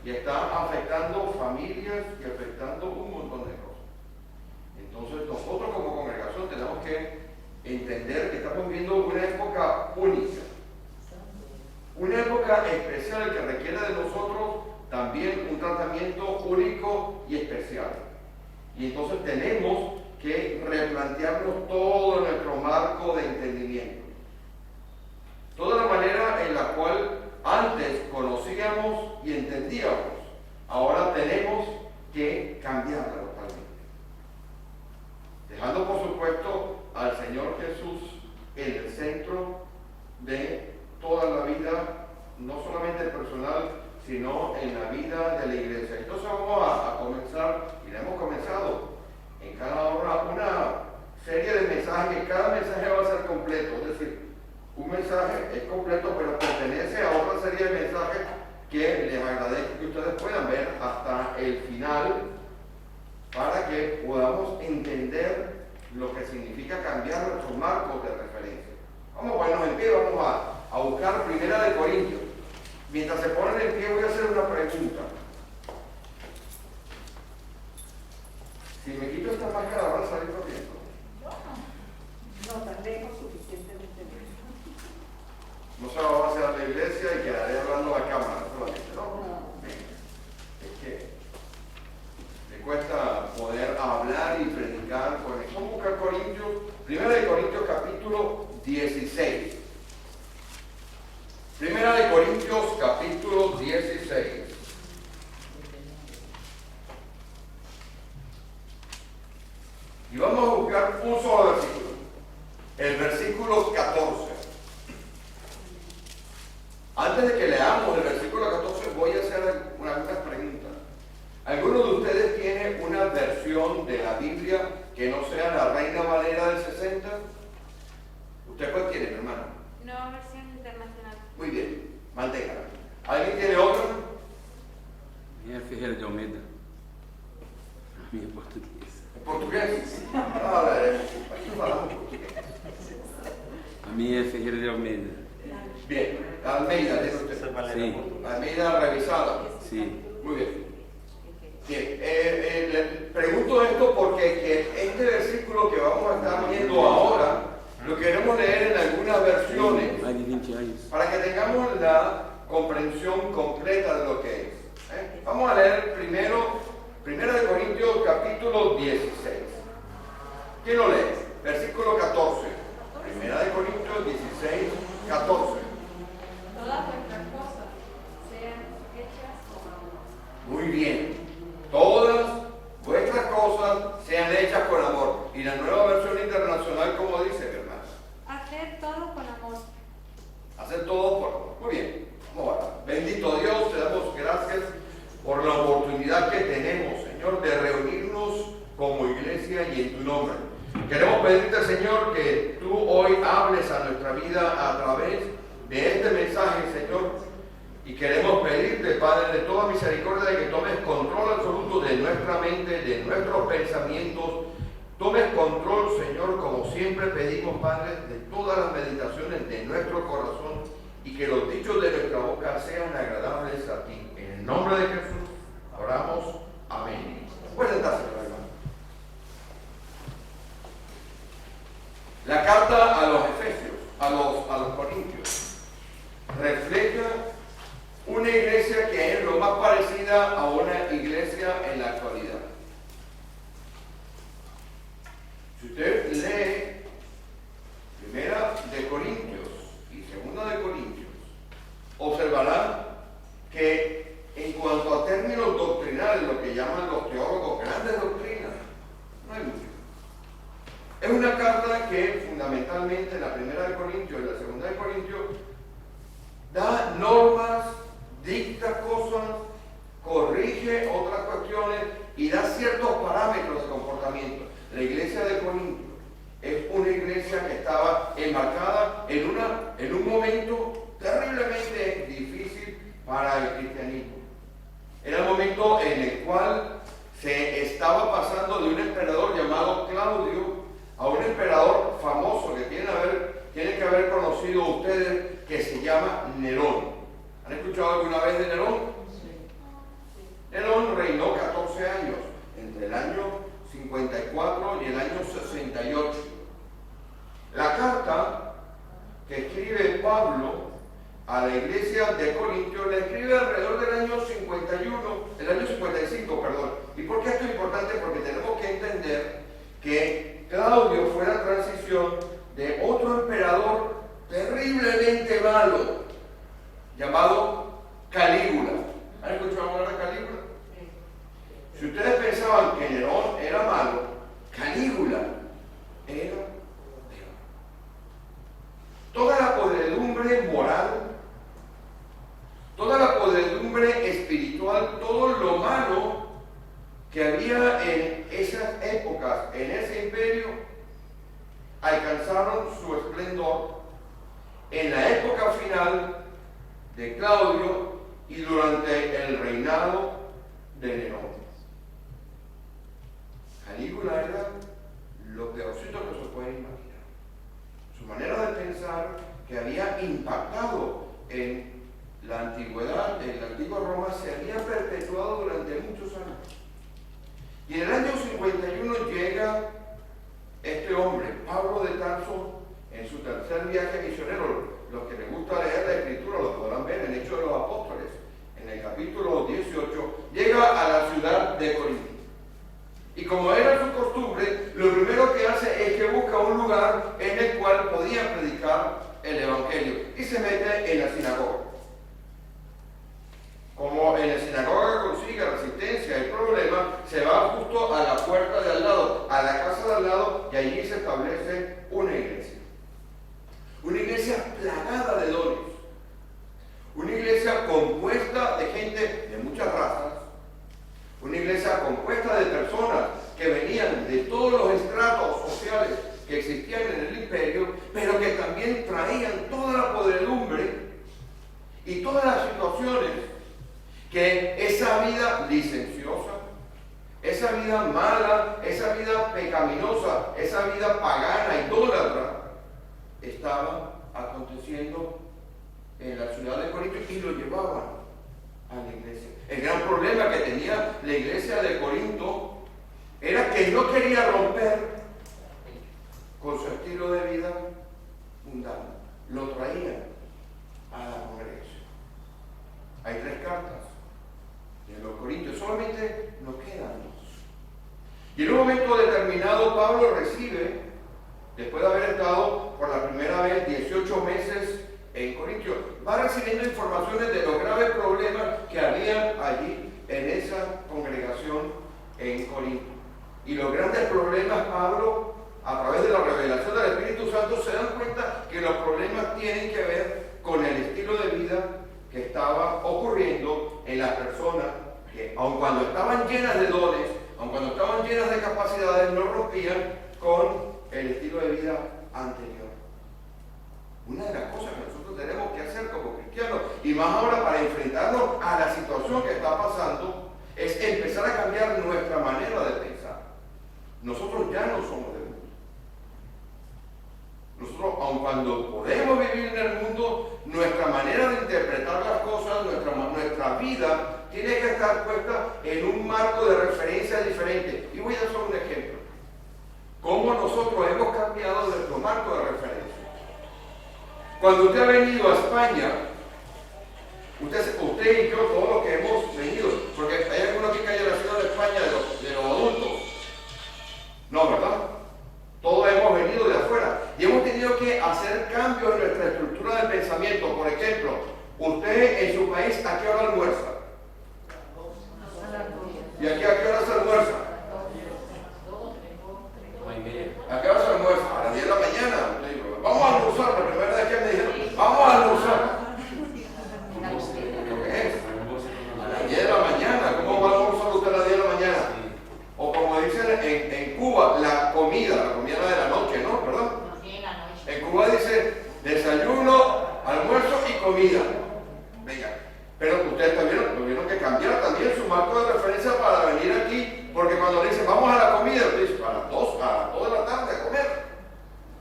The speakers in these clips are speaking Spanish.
y está afectando familias y afectando un montón de cosas. Entonces nosotros como congregación tenemos que entender que estamos viviendo una época única, una época especial que requiere de nosotros también un tratamiento único y especial. Y entonces tenemos que replantearnos todo nuestro marco de entendimiento. Toda la manera en la cual antes conocíamos y entendíamos, ahora tenemos que cambiarla totalmente. Dejando por supuesto al Señor Jesús en el centro de toda la vida, no solamente personal, sino en la vida de la iglesia. Entonces vamos a comenzar, y le hemos comenzado en cada hora una serie de mensajes, que cada mensaje va a ser completo, es decir, un mensaje es completo, pero pertenece a otra serie de mensajes que les agradezco que ustedes puedan ver hasta el final, para que podamos entender lo que significa cambiar nuestros marcos de referencia. Vamos a ponernos en pie, vamos a buscar Primera de Corintios. Mientras se ponen en pie voy a hacer una pregunta. Si me quito esta máscara van a salir corriendo. No, tan lejos, suficientemente lejos. No se va a hacer la iglesia y quedaré hablando a la cámara solamente, ¿no? Es que me cuesta poder hablar y predicar con eso. Vamos a buscar Corintios, Primera de Corintios capítulo 16. Primera de Corintios capítulo 16. Y vamos a buscar un solo versículo. El versículo 14. Antes de que leamos el versículo 14, voy a hacer algunas preguntas. ¿Alguno de ustedes tiene una versión de la Biblia que no sea la Reina Valera del 60? ¿Usted cuál tiene, mi hermano? No, versión internacional. Muy bien, manténgala. ¿Alguien tiene otra? Minha Ferreira de Almeida. A minha é portuguesa. ¿En portugués? A ver, aquí falamos portugués. A minha é Ferreira de Almeida. Bien, Almeida, ¿tiene usted? Sí, Almeida revisada. sí. Muy bien. Bien, le pregunto esto porque que este versículo que vamos a estar viendo ahora lo queremos leer en algunas versiones Mais de 20 anos. para que tengamos la comprensión completa de lo que es. Vamos a leer primero, Primera de Corintios capítulo 16. ¿Quién lo lee? Versículo 14. Primera de Corintios 16, 14. Todas vuestras cosas sean hechas con amor. Muy bien. Todas vuestras cosas sean hechas con amor. Y la nueva versión internacional, ¿cómo dice, hermano? Hacer todo con amor. Hacer todo por amor. Muy bien. Vamos a orar. Bendito Dios, te damos gracias por la oportunidad que tenemos, Señor, de reunirnos como iglesia y en tu nombre. Queremos pedirte, Señor, que tú hoy hables a nuestra vida a través de este mensaje, Señor. Y queremos pedirte, Padre, de toda misericordia, de que tomes control absoluto de nuestra mente, de nuestros pensamientos. Tomes control, Señor, como siempre pedimos, Padre, de todas las meditaciones de nuestro corazón, y que los dichos de nuestra boca sean agradables a ti. En el nombre de Jesús, oramos. Amén. Pueden sentarse, hermano. La carta a los Efesios, a los Corintios, refleja una iglesia que es lo más parecida a una iglesia en la actualidad. Si usted lee Primera de Corintios y Segunda de Corintios, observará que en cuanto a términos doctrinales, lo que llaman los teólogos grandes doctrinas, no hay mucho. Es una carta que fundamentalmente en la Primera de Corintios y la Segunda de Corintios da normas, dicta cosas, corrige otras cuestiones y da ciertos parámetros de comportamiento. La iglesia de Corinto es una iglesia que estaba enmarcada en un momento terriblemente difícil para el cristianismo. Era el momento en el cual se estaba pasando de un emperador llamado Claudio a un emperador famoso que tienen que haber conocido ustedes, que se llama Nerón. ¿Han escuchado alguna vez de Nerón? costumbre espiritual, todo lo malo que había en esas épocas, en ese imperio, alcanzaron su esplendor en la época final de Claudio y durante el reinado de Nerón. Calígula era lo peorcito que se puede imaginar. Su manera de pensar, que había impactado en la antigüedad, en la antigua Roma, se había perpetuado durante muchos años. Y en el año 51 llega este hombre, Pablo de Tarso, en su tercer viaje misionero. Los que les gusta leer la Escritura lo podrán ver en Hechos de los Apóstoles, en el capítulo 18, llega a la ciudad de Corinto. Y como era su costumbre, lo primero que hace es que busca un lugar en el cual podía predicar el Evangelio y se mete en la sinagoga. Como en la sinagoga consigue resistencia y problema, se va justo a la puerta de al lado, a la casa de al lado, y allí se establece una iglesia. Una iglesia plagada de dones. Una iglesia compuesta de gente de muchas razas. Una iglesia compuesta de personas que venían de todos los estratos sociales que existían en el imperio, pero que también traían toda la podredumbre y todas las situaciones que esa vida licenciosa, esa vida mala, esa vida pecaminosa, esa vida pagana, idólatra, estaba aconteciendo en la ciudad de Corinto y lo llevaban a la iglesia. El gran problema que tenía la iglesia de Corinto era que no quería romper con su estilo de vida mundano. Lo traían a la congregación. Hay 3 cartas de los Corintios, solamente nos quedan 2. Y en un momento determinado Pablo recibe, después de haber estado por la primera vez 18 meses en Corintio, va recibiendo informaciones de los graves problemas que había allí en esa congregación en Corinto. Y los grandes problemas, Pablo, a través de la revelación del Espíritu Santo, se dan cuenta que los problemas tienen que ver con el estilo de vida que estaba ocurriendo en las personas que, aun cuando estaban llenas de dones, aun cuando estaban llenas de capacidades, no rompían con el estilo de vida anterior. Una de las cosas que nosotros tenemos que hacer como cristianos, y más ahora para enfrentarnos a la situación que está pasando, es empezar a cambiar nuestra manera de pensar. Nosotros ya no somos del mundo. Nosotros, aun cuando podemos vivir en el mundo, nuestra manera de interpretar las cosas, nuestra vida, tiene que estar puesta en un marco de referencia diferente. Y voy a hacer un ejemplo. Cómo nosotros hemos cambiado nuestro marco de referencia. Cuando usted ha venido a España, usted y yo, todos los que hemos venido, porque hay algunos aquí que hayan nacido en España de los adultos. No, ¿verdad? Todos hemos venido de afuera y hemos tenido que hacer cambios en nuestra estructura de pensamiento. Por ejemplo, usted en su país, ¿a qué hora almuerza? ¿Y aquí a qué hora se almuerza? ¿A qué hora se almuerza? A las 10 de la mañana. Vamos a almorzar, la primera vez que me dijeron, vamos a almorzar. ¿Lo que es? A las 10 de la mañana. ¿Cómo va a almorzar usted a las 10 de la mañana? O como dicen en Cuba, la comida de la noche, ¿no? ¿Verdad? En Cuba dice desayuno, almuerzo y comida. Venga, pero ustedes también tuvieron que cambiar también su marco de referencia para venir aquí, porque cuando le dicen vamos a la comida, usted dice a las 2 de la tarde a comer,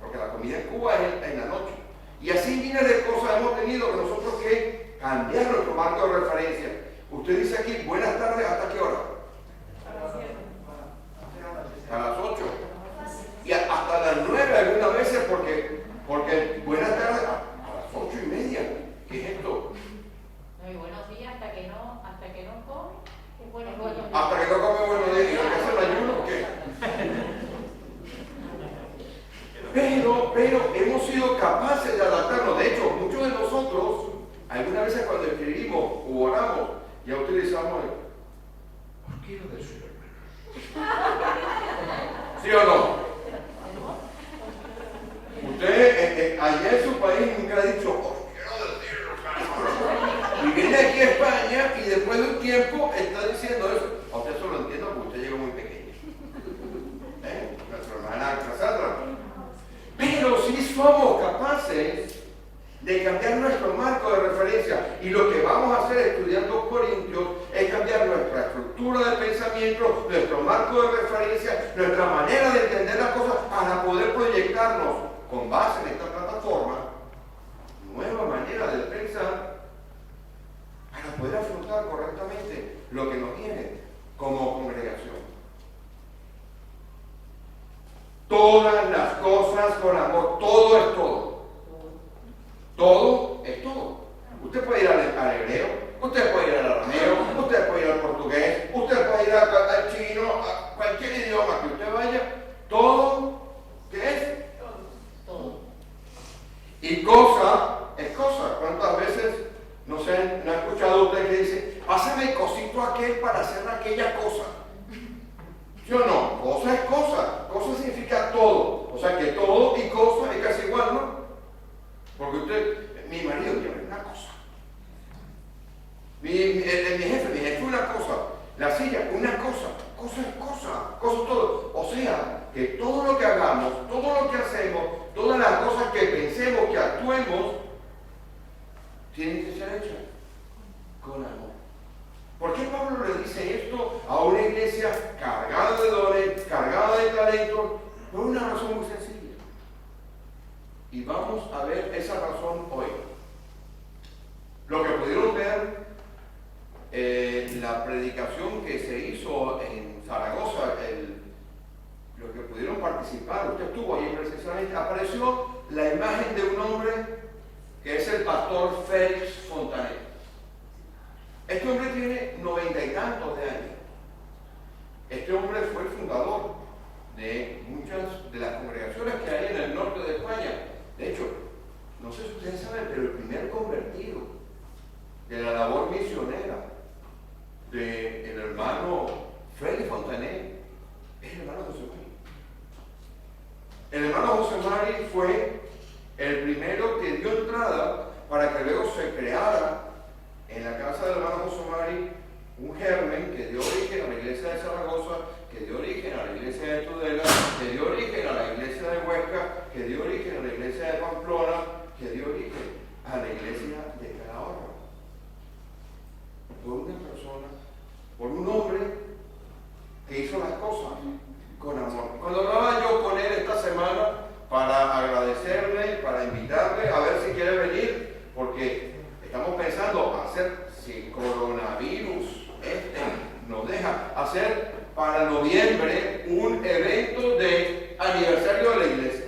porque la comida en Cuba es en la noche. Y así miles de cosas hemos tenido que nosotros que cambiar nuestro marco de referencia. Usted dice aquí buenas tardes, ¿hasta qué hora? A las 8 y hasta las 9 algunas veces porque buenas tardes a las 8:30. ¿Qué es esto? No, y buenos días hasta que no come. Hasta que no come buenos días. ¿Y lo que hace el ayuno o qué? Pero hemos sido capaces de adaptarnos. De hecho, muchos de nosotros algunas veces cuando escribimos o oramos ya utilizamos el ¿por qué lo decir? ¿Sí o no? Usted allá en su país nunca ha dicho, os quiero decir, y viene aquí a España y de nuestro marco de referencia, nuestra manera de entender las cosas para poder proyectarnos con base en esta plataforma, nueva manera de pensar para poder afrontar correctamente lo que nos viene como congregación. Todas las cosas con amor, todo es todo. Todo es todo. Usted puede ir al hebreo, usted puede ir al arameo, usted puede ir al portugués, usted puede ir al chino, a cualquier idioma que usted vaya. Todo, ¿qué es? Todo. Y cosa es cosa. ¿Cuántas veces no ha escuchado usted que dice, pásame el cosito aquel para hacer aquella cosa? ¿Sí o no? Cosa es cosa. Cosa significa todo. O sea que todo y cosa es casi igual, ¿no? Porque mi marido quiere una cosa. Mi jefe es una cosa. La silla, una cosa. Cosa es cosa. Cosa es todo. O sea, que todo lo que hagamos, todo lo que hacemos, todas las cosas que pensemos, que actuemos, tienen que ser hechas con amor. ¿Por qué Pablo le dice esto a una iglesia cargada de dones, cargada de talentos? Por una razón muy sencilla. Y vamos a ver esa razón hoy. Lo que pudieron ver en la predicación que se hizo en Zaragoza, los que pudieron participar, usted estuvo ahí precisamente, apareció la imagen de un hombre que es el pastor Félix Fontanet. Este hombre tiene 90 y tantos de años. Este hombre fue el fundador de muchas de las congregaciones que hay en el norte de España. De hecho, no sé si ustedes saben, pero el primer convertido de la labor misionera del hermano Félix Fontanet es el hermano José Mari. El hermano José Mari fue el primero que dio entrada para que luego se creara en la casa del hermano José Mari un germen que dio origen a la iglesia de Zaragoza, que dio origen a la iglesia de Tudela, que dio origen a la iglesia de Huesca, que dio origen a la iglesia de Pamplona, que dio origen a la iglesia de Calahorra. Por una persona, por un hombre que hizo las cosas con amor. Cuando hablaba yo con él esta semana para agradecerle, para invitarle a ver si quiere venir, porque estamos pensando hacer, si el coronavirus nos deja hacer para noviembre un evento de aniversario de la iglesia.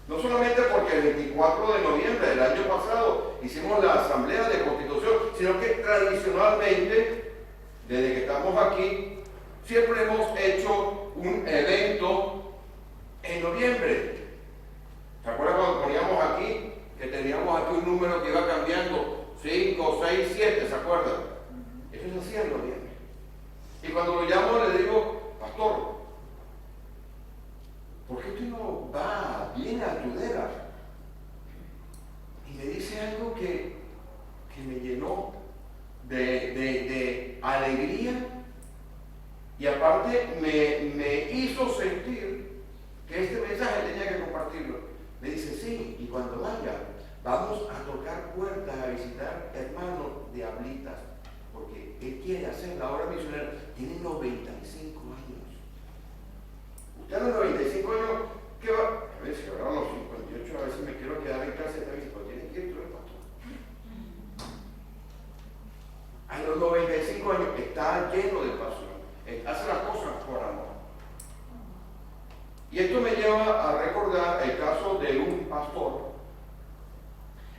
No solamente porque el 24 de noviembre del año pasado hicimos la asamblea de constitución, sino que tradicionalmente, desde que estamos aquí, siempre hemos hecho un evento en noviembre. ¿Se acuerdan cuando poníamos aquí, que teníamos aquí un número que iba cambiando? 5, 6, 7, ¿se acuerdan? Eso se hacía en noviembre. Y cuando lo llamo le digo, pastor, ¿por qué usted no va bien a Tudela? Y me dice algo que me llenó de alegría y aparte me hizo sentir que este mensaje tenía que compartirlo. Me dice, sí, y cuando vaya, vamos a tocar puertas, a visitar hermanos de Ablitas, porque él quiere hacer la obra misionera. Tiene 95 años. Usted a los 95 años, ¿qué va? A ver si ahora a los 58, a veces me quiero quedar en casa de mis hijos. Tienen que ir todo el pastor. A los 95 años está lleno de pasión. Hace las cosas por amor. Y esto me lleva a recordar el caso de un pastor.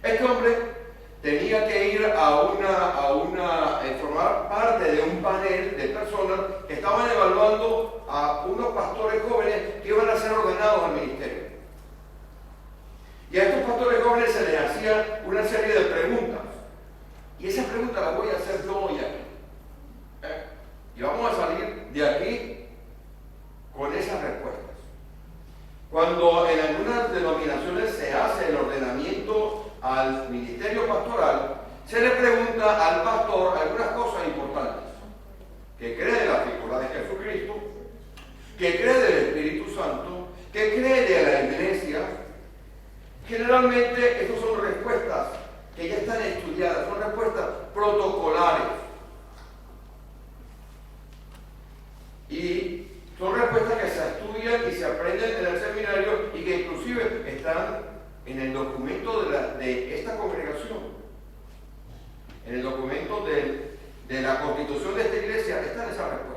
Este hombre tenía que ir a formar parte de un panel de personas que estaban evaluando a unos pastores jóvenes que iban a ser ordenados al ministerio. Y a estos pastores jóvenes se les hacía una serie de preguntas. Y esas preguntas las voy a hacer yo hoy aquí. Y vamos a salir de aquí con esas respuestas. Cuando en algunas denominaciones se hace el ordenamiento al ministerio pastoral, se le pregunta al pastor algunas cosas importantes que cree constitución de esta iglesia están esas respuestas.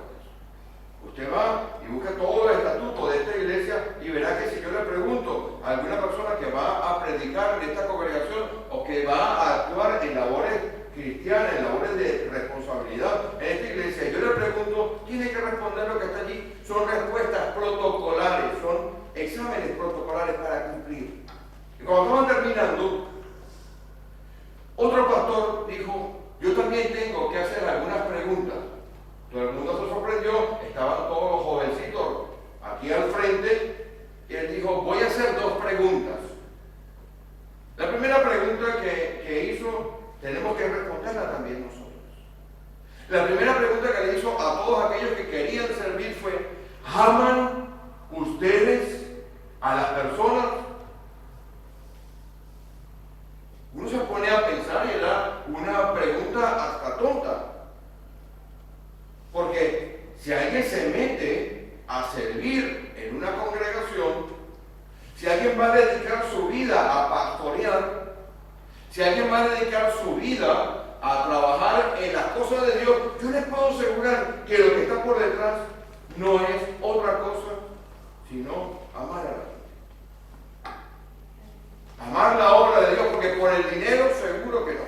Usted va y busca todo el estatuto de esta iglesia y verá que si yo le pregunto a alguna persona que va a predicar en esta congregación o que va a actuar en labores cristianas, en labores de responsabilidad en esta iglesia, yo le pregunto, tiene que responder lo que está allí. Son respuestas protocolares, son exámenes protocolares para cumplir. Y cuando estaban terminando, otro pastor dijo, yo también tengo que hacer algunas preguntas. Todo el mundo se sorprendió, estaban todos los jovencitos aquí al frente, y él dijo, voy a hacer dos preguntas. La primera pregunta que hizo, tenemos que responderla también nosotros. La primera pregunta que le hizo a todos aquellos que querían servir fue, ¿aman ustedes a las personas? Uno se pone a pensar y era una pregunta hasta tonta. Porque si alguien se mete a servir en una congregación, si alguien va a dedicar su vida a pastorear, si alguien va a dedicar su vida a trabajar en las cosas de Dios, yo les puedo asegurar que lo que está por detrás no es otra cosa, sino amar a la gente. Amar la obra de Dios, porque por el dinero seguro que no.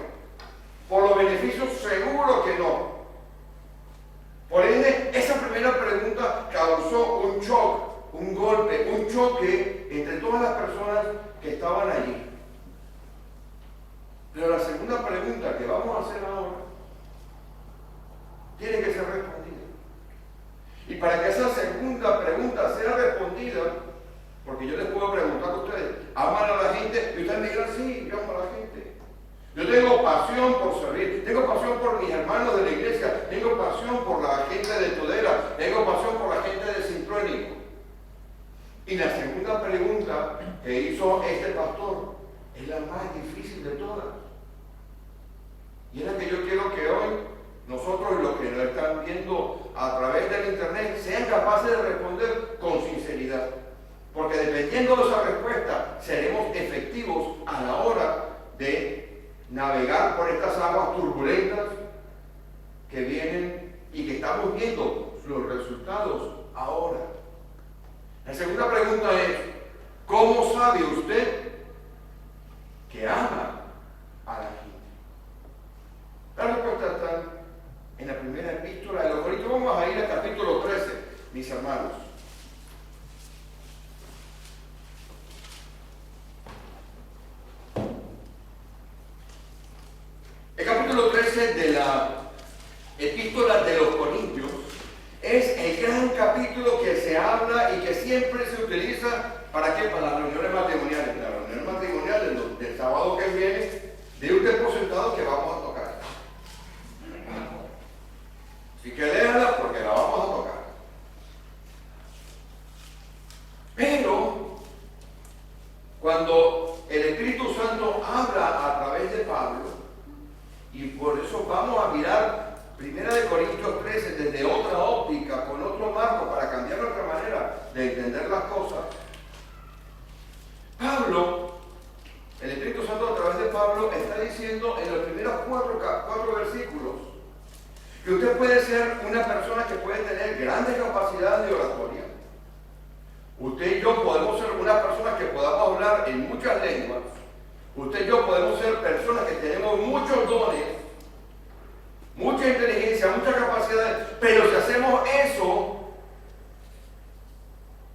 Por los beneficios seguro que no. Por ende, esa primera pregunta causó un shock, un golpe, un choque entre todas las personas que estaban allí. Pero la segunda pregunta que vamos a hacer ahora tiene que ser respondida. Y para que esa segunda pregunta sea respondida, porque yo les puedo preguntar a ustedes, ¿aman a la gente? Y ustedes me dirán, sí, yo amo a la gente. Yo tengo pasión por servir, tengo pasión por mis hermanos de la iglesia, tengo pasión por la gente de Tudela, tengo pasión por la gente de Cintruénigo. Y la segunda pregunta que hizo este pastor es la más difícil de todas. Y es la que yo quiero que hoy nosotros y los que nos están viendo a través del internet sean capaces de responder con sinceridad. Porque dependiendo de esa respuesta seremos efectivos a la hora de navegar por estas aguas turbulentas que vienen y que estamos viendo los resultados ahora. La segunda pregunta es, ¿cómo sabe usted que ama a la gente? La respuesta está en la primera epístola de los Corintios. Vamos a ir al capítulo 13, mis hermanos. El capítulo 13 de la epístola de los Corintios es el gran capítulo que se habla y que siempre se utiliza ¿para qué? Para las reuniones matrimoniales. Las reuniones matrimoniales del sábado que viene, de usted por sentado que vamos a tocar. Así que léala porque la vamos a tocar. Pero cuando el Espíritu Santo habla a través de Pablo, y por eso vamos a mirar 1 Corintios 13 desde otra óptica, con otro marco, para cambiar nuestra manera de entender las cosas. Pablo, el Espíritu Santo a través de Pablo está diciendo en los primeros cuatro versículos que usted puede ser una persona que puede tener grandes capacidades de oratoria. Usted y yo podemos ser una persona que podamos hablar en muchas lenguas. Usted y yo podemos ser personas que tenemos muchos dones, mucha inteligencia, muchas capacidades, pero si hacemos eso,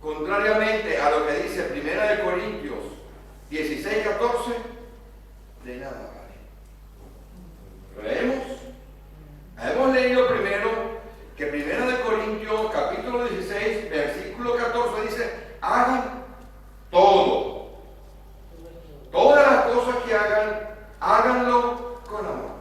contrariamente a lo que dice 1 Corintios 16, 14, de nada vale. ¿Leemos? Hemos leído primero que 1 Corintios capítulo 16, versículo 14 dice, hagan todo. Todas las cosas que hagan, háganlo con amor.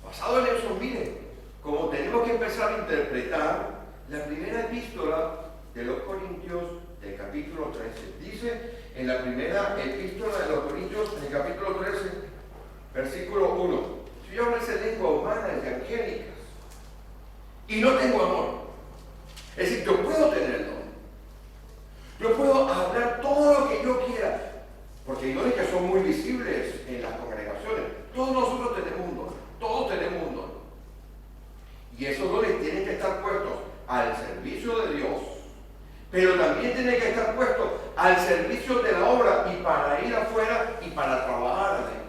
Basado en eso, miren, como tenemos que empezar a interpretar la primera epístola de los Corintios del capítulo 13. Dice en la primera epístola de los Corintios, en el capítulo 13, versículo 1, si yo hablo de lengua humana y angélicas y no tengo amor, es decir, yo puedo tener don, yo puedo hablar todo lo que yo quiera, porque hay dones que son muy visibles en las congregaciones. Todos nosotros tenemos un don, todos tenemos un don. Y esos dones tienen que estar puestos al servicio de Dios, pero también tienen que estar puestos al servicio de la obra y para ir afuera y para trabajar adentro.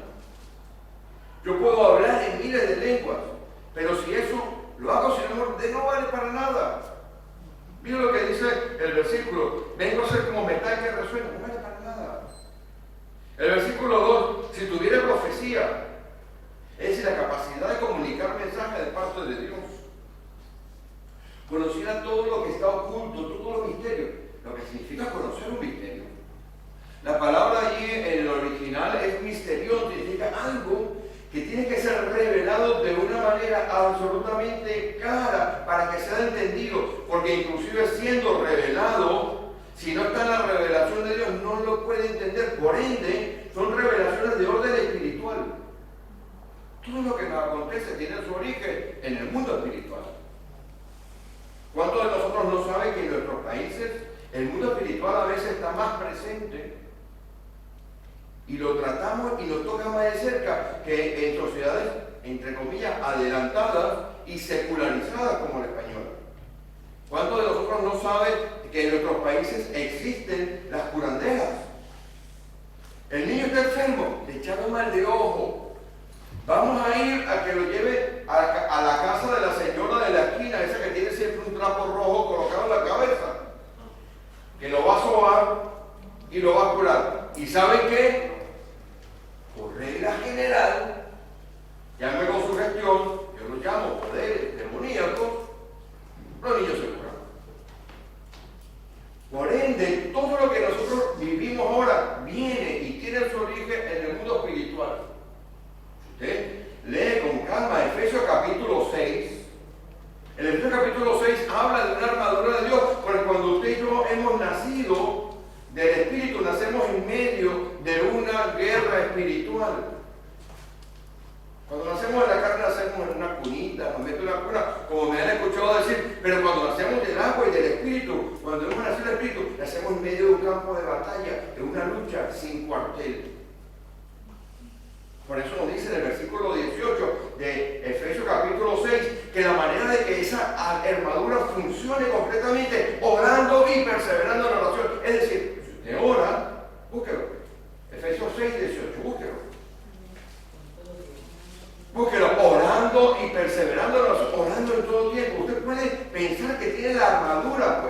Yo puedo hablar en miles de lenguas, pero si eso lo hago sin amor, no vale para nada. Mira lo que dice el versículo: vengo a ser como metal que resuena, no vale para nada. El versículo 2, si tuviera profecía, es decir, la capacidad de comunicar mensajes de parte de Dios, conociera todo lo que está oculto, todos los misterios, lo que significa conocer un misterio. La palabra allí en el original es misterión, significa algo que tiene que ser revelado de una manera absolutamente clara para que sea entendido, porque inclusive siendo revelado, si no está en la revelación de Dios, no lo puede entender. Por ende, son revelaciones de orden espiritual. Todo lo que nos acontece tiene su origen en el mundo espiritual. ¿Cuántos de nosotros no saben que en nuestros países el mundo espiritual a veces está más presente y lo tratamos y nos toca más de cerca que en sociedades, entre comillas, adelantadas y secularizadas como la española? ¿Cuántos de nosotros no saben que en nuestros países existen las curanderas? El niño está enfermo, le echaron mal de ojo. Vamos a ir a que lo lleve a la casa de la señora de la esquina, esa que tiene siempre un trapo rojo colocado en la cabeza, que lo va a sobar y lo va a curar. ¿Y saben qué? Por regla general, llame con su gestión, yo los llamo poderes demoníacos, los niños se curan. Por ende, todo lo que nosotros vivimos ahora viene y tiene su origen en el mundo espiritual. Usted lee con calma Efesios capítulo 6. El Efesios capítulo 6 habla de una armadura de Dios, porque cuando usted y yo hemos nacido del Espíritu, nacemos en medio de una guerra espiritual. Cuando nacemos de la carne, nacemos en una cunita, nos meten en una cuna, como me han escuchado decir, pero cuando nacemos del agua y del Espíritu, cuando hemos nacido del Espíritu, nacemos en medio de un campo de batalla, de una lucha sin cuartel. Por eso nos dice en el versículo 18 de Efesios capítulo 6 que la manera de que esa armadura funcione completamente, orando y perseverando en la oración. Es decir, si usted ora, búsquelo. Efesios 6, 18, búsquelo. Búsquelo, orando y perseverando en la oración, orando en todo tiempo. Usted puede pensar que tiene la armadura